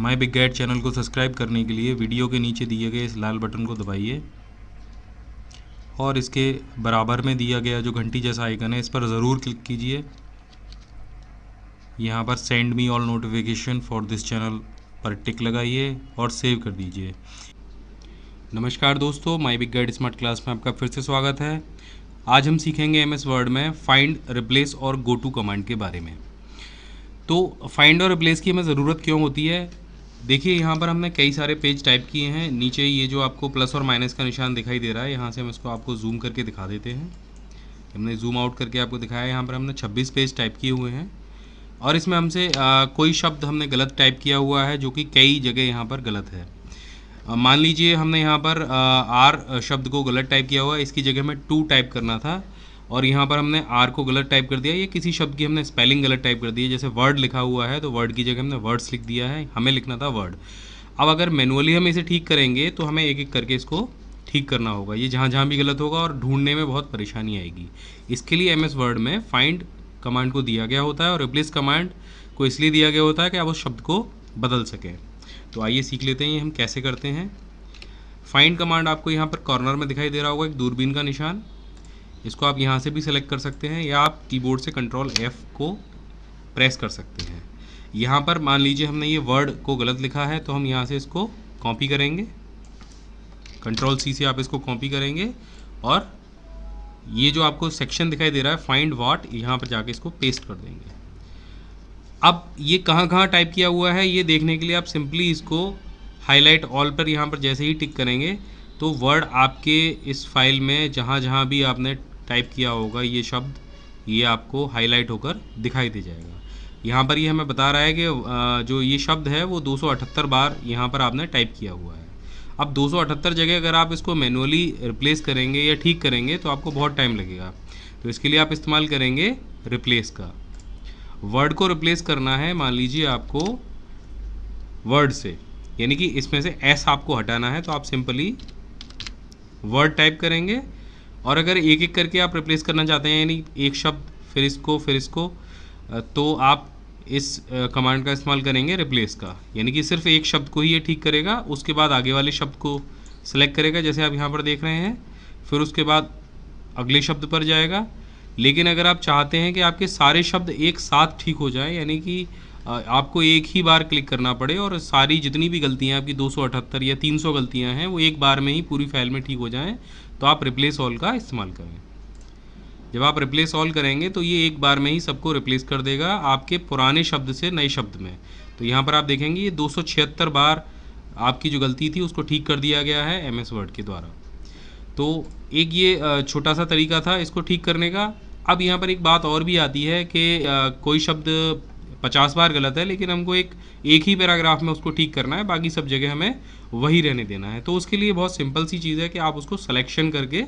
My big guide channel को subscribe करने के लिए वीडियो के नीचे दिए गए इस लाल बटन को दबाइए और इसके बराबर में दिया गया जो घंटी जैसा आइकन है इस पर ज़रूर क्लिक कीजिए। यहाँ पर send me all notification for this channel पर टिक लगाइए और सेव कर दीजिए। नमस्कार दोस्तों, my big guide smart class में आपका फिर से स्वागत है। आज हम सीखेंगे एमएस वर्ड में फाइंड, रिप्लेस और गो टू कमांड के बारे में। तो फाइंड और रिप्लेस की हमें ज़रूरत क्यों होती है? देखिए, यहाँ पर हमने कई सारे पेज टाइप किए हैं। नीचे ये जो आपको प्लस और माइनस का निशान दिखाई दे रहा है, यहाँ से हम इसको आपको जूम करके दिखा देते हैं। हमने जूम आउट करके आपको दिखाया। यहाँ पर हमने 26 पेज टाइप किए हुए हैं और इसमें हमसे कोई शब्द हमने गलत टाइप किया हुआ है जो कि कई जगह यहाँ पर गलत है। मान लीजिए हमने यहाँ पर आर शब्द को गलत टाइप किया हुआ है, इसकी जगह में टू टाइप करना था और यहाँ पर हमने आर को गलत टाइप कर दिया। ये किसी शब्द की हमने स्पेलिंग गलत टाइप कर दी है। जैसे वर्ड लिखा हुआ है तो वर्ड की जगह हमने वर्ड्स लिख दिया है, हमें लिखना था वर्ड। अब अगर मैनुअली हम इसे ठीक करेंगे तो हमें एक एक करके इसको ठीक करना होगा। ये जहाँ जहाँ भी गलत होगा और ढूंढने में बहुत परेशानी आएगी। इसके लिए एमएस वर्ड में फाइंड कमांड को दिया गया होता है और रिप्लेस कमांड को इसलिए दिया गया होता है कि आप उस शब्द को बदल सकें। तो आइए सीख लेते हैं ये हम कैसे करते हैं। फाइंड कमांड आपको यहाँ पर कॉर्नर में दिखाई दे रहा होगा एक दूरबीन का निशान। इसको आप यहाँ से भी सेलेक्ट कर सकते हैं या आप कीबोर्ड से कंट्रोल F को प्रेस कर सकते हैं। यहाँ पर मान लीजिए हमने ये वर्ड को गलत लिखा है तो हम यहाँ से इसको कॉपी करेंगे। कंट्रोल C से आप इसको कॉपी करेंगे और ये जो आपको सेक्शन दिखाई दे रहा है फाइंड व्हाट, यहाँ पर जाके इसको पेस्ट कर देंगे। अब ये कहाँ कहाँ टाइप किया हुआ है ये देखने के लिए आप सिंपली इसको हाईलाइट ऑल पर यहाँ पर जैसे ही टिक करेंगे तो वर्ड आपके इस फाइल में जहाँ जहाँ भी आपने टाइप किया होगा ये शब्द, ये आपको हाईलाइट होकर दिखाई दे जाएगा। यहाँ पर ये हमें बता रहा है कि जो ये शब्द है वो 278 बार यहाँ पर आपने टाइप किया हुआ है। अब 278 जगह अगर आप इसको मैनुअली रिप्लेस करेंगे या ठीक करेंगे तो आपको बहुत टाइम लगेगा। तो इसके लिए आप इस्तेमाल करेंगे रिप्लेस का। वर्ड को रिप्लेस करना है, मान लीजिए आपको वर्ड से, यानी कि इसमें से एस आपको हटाना है तो आप सिंपली वर्ड टाइप करेंगे और अगर एक एक करके आप रिप्लेस करना चाहते हैं यानी एक शब्द फिर इसको तो आप इस कमांड का इस्तेमाल करेंगे रिप्लेस का। यानी कि सिर्फ एक शब्द को ही ये ठीक करेगा, उसके बाद आगे वाले शब्द को सिलेक्ट करेगा जैसे आप यहाँ पर देख रहे हैं, फिर उसके बाद अगले शब्द पर जाएगा। लेकिन अगर आप चाहते हैं कि आपके सारे शब्द एक साथ ठीक हो जाए, यानी कि आपको एक ही बार क्लिक करना पड़े और सारी जितनी भी गलतियां आपकी 278 या 300 गलतियां हैं वो एक बार में ही पूरी फाइल में ठीक हो जाएं, तो आप रिप्लेस ऑल का इस्तेमाल करें। जब आप रिप्लेस ऑल करेंगे तो ये एक बार में ही सबको रिप्लेस कर देगा आपके पुराने शब्द से नए शब्द में। तो यहाँ पर आप देखेंगे ये 276 बार आपकी जो गलती थी उसको ठीक कर दिया गया है एमएस वर्ड के द्वारा। तो एक ये छोटा सा तरीका था इसको ठीक करने का। अब यहाँ पर एक बात और भी आती है कि कोई शब्द 50 बार गलत है लेकिन हमको एक ही पैराग्राफ में उसको ठीक करना है, बाकी सब जगह हमें वही रहने देना है। तो उसके लिए बहुत सिंपल सी चीज़ है कि आप उसको सिलेक्शन करके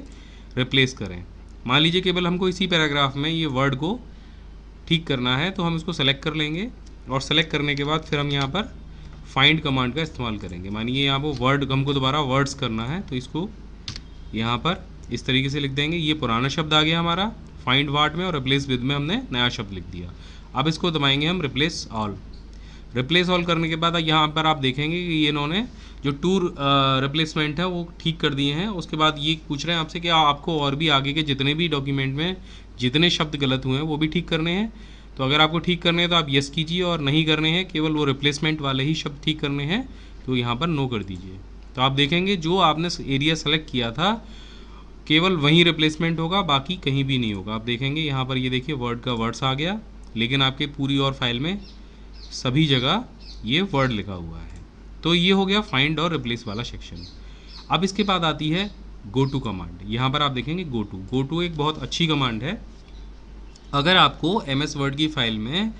रिप्लेस करें। मान लीजिए केवल हमको इसी पैराग्राफ में ये वर्ड को ठीक करना है तो हम इसको सेलेक्ट कर लेंगे और सेलेक्ट करने के बाद फिर हम यहाँ पर फाइंड कमांड का इस्तेमाल करेंगे। मानिए यहाँ पर वर्ड हमको दोबारा वर्ड्स करना है तो इसको यहाँ पर इस तरीके से लिख देंगे। ये पुराना शब्द आ गया हमारा फाइंड व्हाट में और रिप्लेस विद में हमने नया शब्द लिख दिया। अब इसको दबाएंगे हम रिप्लेस ऑल। रिप्लेस ऑल करने के बाद यहाँ पर आप देखेंगे कि ये इन्होंने जो टू रिप्लेसमेंट है वो ठीक कर दिए हैं। उसके बाद ये पूछ रहे हैं आपसे कि आपको और भी आगे के जितने भी डॉक्यूमेंट में जितने शब्द गलत हुए हैं वो भी ठीक करने हैं। तो अगर आपको ठीक करने हैं तो आप यस कीजिए और नहीं करने हैं, केवल वो रिप्लेसमेंट वाले ही शब्द ठीक करने हैं तो यहाँ पर नो कर दीजिए। तो आप देखेंगे जो आपने एरिया सेलेक्ट किया था केवल वहीं रिप्लेसमेंट होगा, बाकी कहीं भी नहीं होगा। आप देखेंगे यहाँ पर ये देखिए वर्ड का वर्ड्स आ गया, लेकिन आपके पूरी और फाइल में सभी जगह ये वर्ड लिखा हुआ है। तो ये हो गया फाइंड और रिप्लेस वाला सेक्शन। अब इसके बाद आती है गो टू कमांड। यहाँ पर आप देखेंगे गो टू एक बहुत अच्छी कमांड है। अगर आपको एमएस वर्ड की फाइल में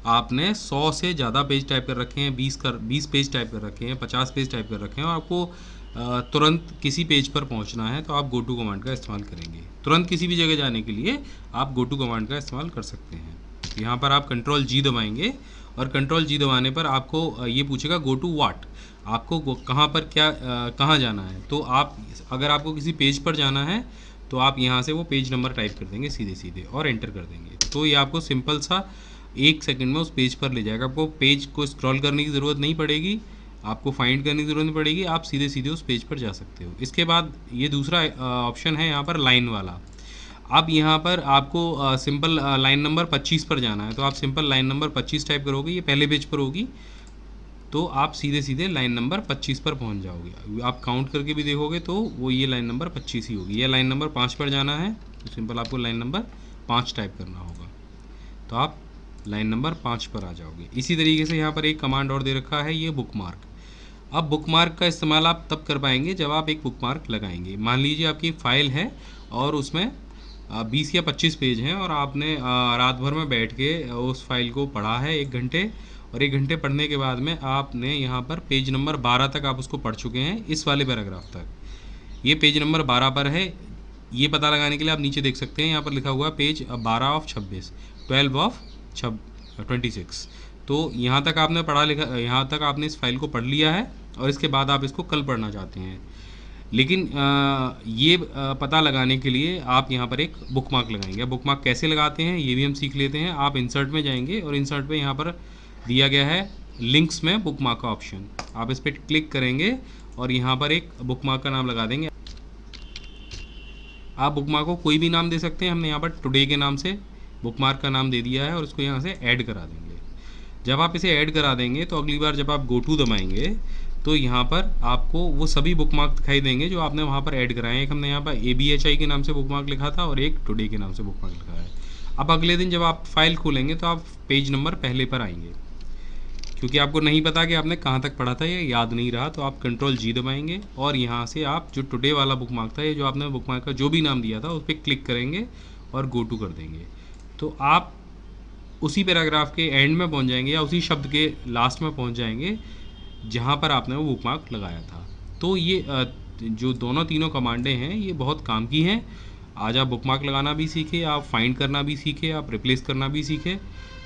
आपने 100 से ज़्यादा पेज टाइप कर रखे हैं, 20 पेज टाइप कर रखे हैं, 50 पेज टाइप कर रखे हैं और आपको तुरंत किसी पेज पर पहुंचना है तो आप गो टू कमांड का इस्तेमाल करेंगे। तुरंत किसी भी जगह जाने के लिए आप गो टू कमांड का इस्तेमाल कर सकते हैं। यहाँ पर आप कंट्रोल G दबाएंगे और कंट्रोल G दबाने पर आपको ये पूछेगा गो टू व्हाट, आपको कहाँ पर क्या कहाँ जाना है। तो आप अगर आपको किसी पेज पर जाना है तो आप यहाँ से वो पेज नंबर टाइप कर देंगे सीधे सीधे और एंटर कर देंगे। तो ये आपको सिंपल सा 1 सेकंड में उस पेज पर ले जाएगा। आपको पेज को स्क्रॉल करने की ज़रूरत नहीं पड़ेगी, आपको फाइंड करने की ज़रूरत नहीं पड़ेगी, आप सीधे सीधे उस पेज पर जा सकते हो। इसके बाद ये दूसरा ऑप्शन है यहाँ पर लाइन वाला। अब यहाँ पर आपको सिंपल लाइन नंबर 25 पर जाना है, तो आप सिंपल लाइन नंबर 25 टाइप करोगे, ये पहले पेज पर होगी, तो आप सीधे सीधे लाइन नंबर 25 पर पहुँच जाओगे। आप काउंट करके भी देखोगे तो वो ये लाइन नंबर 25 ही होगी। ये लाइन नंबर 5 पर जाना है, तो सिंपल आपको लाइन नंबर 5 टाइप करना होगा, तो आप लाइन नंबर 5 पर आ जाओगे। इसी तरीके से यहाँ पर एक कमांड और दे रखा है, ये बुकमार्क। अब बुकमार्क का इस्तेमाल आप तब कर पाएंगे जब आप एक बुकमार्क लगाएंगे। मान लीजिए आपकी फ़ाइल है और उसमें 20 या 25 पेज हैं और आपने रात भर में बैठ के उस फाइल को पढ़ा है 1 घंटे, और 1 घंटे पढ़ने के बाद में आपने यहाँ पर पेज नंबर 12 तक आप उसको पढ़ चुके हैं, इस वाले पैराग्राफ तक। ये पेज नंबर 12 पर है। ये पता लगाने के लिए आप नीचे देख सकते हैं, यहाँ पर लिखा हुआ है पेज 12 ऑफ 26, 12 ऑफ 26। तो यहाँ तक आपने पढ़ा लिखा, यहाँ तक आपने इस फाइल को पढ़ लिया है और इसके बाद आप इसको कल पढ़ना चाहते हैं। लेकिन ये पता लगाने के लिए आप यहाँ पर एक बुकमार्क लगाएंगे। बुकमार्क कैसे लगाते हैं ये भी हम सीख लेते हैं। आप इंसर्ट में जाएंगे और इंसर्ट में यहाँ पर दिया गया है लिंक्स में बुकमार्क का ऑप्शन, आप इस पर क्लिक करेंगे और यहाँ पर एक बुकमार्क का नाम लगा देंगे। आप बुकमार्क को कोई भी नाम दे सकते हैं, हमने यहाँ पर टुडे के नाम से बुकमार्क का नाम दे दिया है और उसको यहाँ से ऐड करा देंगे। जब आप इसे ऐड करा देंगे तो अगली बार जब आप गो टू दबाएंगे तो यहाँ पर आपको वो सभी बुकमार्क दिखाई देंगे जो आपने वहाँ पर ऐड कराए हैं। एक हमने यहाँ पर ABHI के नाम से बुकमार्क लिखा था और एक टुडे के नाम से बुकमार्क लिखा है। अब अगले दिन जब आप फाइल खोलेंगे तो आप पेज नंबर पहले पर आएंगे, क्योंकि आपको नहीं पता कि आपने कहाँ तक पढ़ा था, ये याद नहीं रहा, तो आप Ctrl+G दबाएंगे और यहाँ से आप जो टुडे वाला बुकमार्क था, ये जो आपने बुकमार्क का जो भी नाम दिया था उस पर क्लिक करेंगे और गो टू कर देंगे। तो आप उसी पैराग्राफ के एंड में पहुँच जाएंगे या उसी शब्द के लास्ट में पहुँच जाएंगे जहाँ पर आपने वो बुकमार्क लगाया था। तो ये जो तीनों कमांडें हैं ये बहुत काम की हैं। आज आप बुकमार्क लगाना भी सीखे, आप फाइंड करना भी सीखे, आप रिप्लेस करना भी सीखे।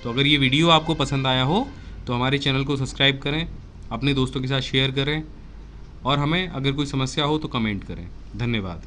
तो अगर ये वीडियो आपको पसंद आया हो तो हमारे चैनल को सब्सक्राइब करें, अपने दोस्तों के साथ शेयर करें और हमें अगर कोई समस्या हो तो कमेंट करें। धन्यवाद।